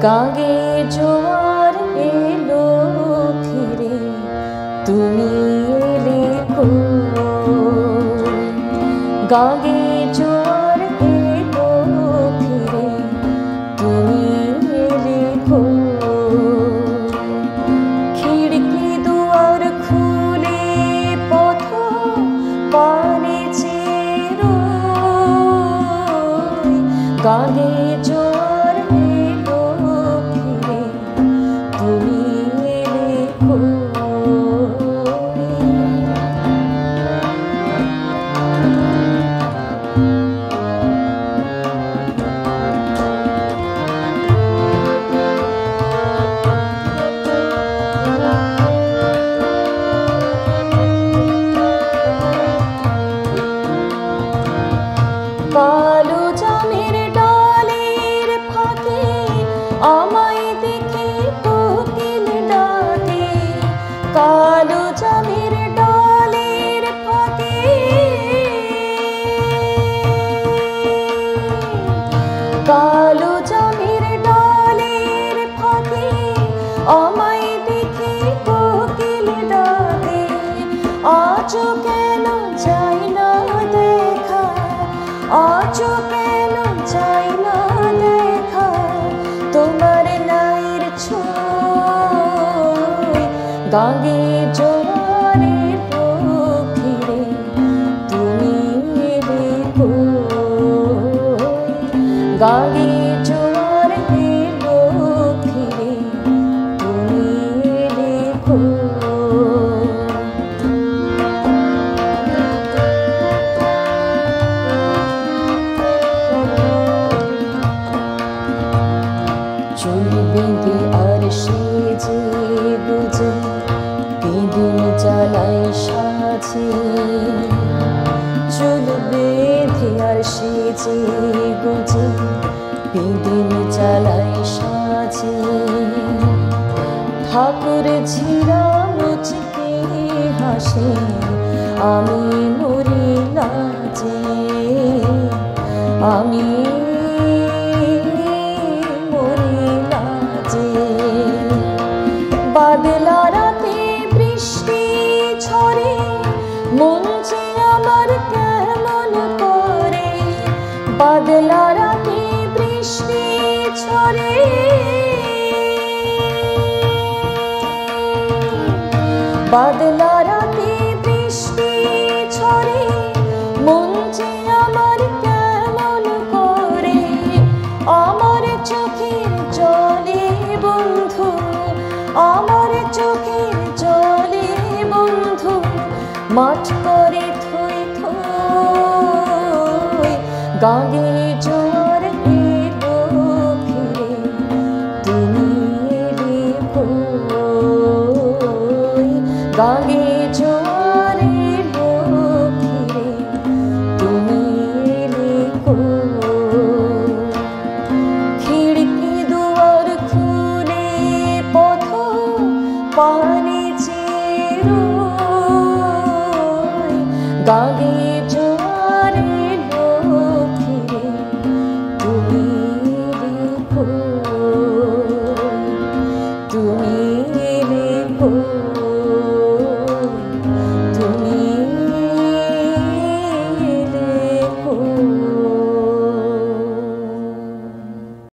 গাগে জোয়ার এলো ফিরে, তুমি এলে কই? গাগে জোয়ার এলো ফিরে, তুমি এলে কই? খিড়কি দুয়ার খুলে পথ পানে চেয়ে রই, গাগে জোয়ার এলো ফিরে, তুমি এলে কই? কালো জামের ডালের ফাঁকে আমায় দেখে কোকিল ডাকে, কালো জামের ডালের ফাঁকে, কালো জামের ডালের ফাঁকে আমায় দেখে কোকিল ডাকে। আজও কেন যাই না দেখা, আজও কেন যাই না দেখা তোমার নায়ের ছোঁয়? গাগে জোয়ার এলো ফিরে, তুমি এলে কই? গাগে জোয়ার এলো ফিরে, তুমি এলে কই? চুল বেঁধে আর সেজে গুজে বেঁধুন জ্বালাই সাজে, চুল বেঁধে আর সেজে গুজে বেঁধুন জ্বালাই সাজে, ঠাকুর ঝিরা মুচকে হাসে, আমি মরি লাজে, আমি বাদলা রাতে বৃষ্টি ঝরে, মন যে আমার কেমন করে। বাদলা রাতে বৃষ্টি ঝরে, বাদলা রাতে বৃষ্টি ঝরে, মন যে আমার কেমন করে। আমার চোখের জলে বন্ধু, আমার চোখের জলে বন্ধু মাঠ করে থই থই। গাগে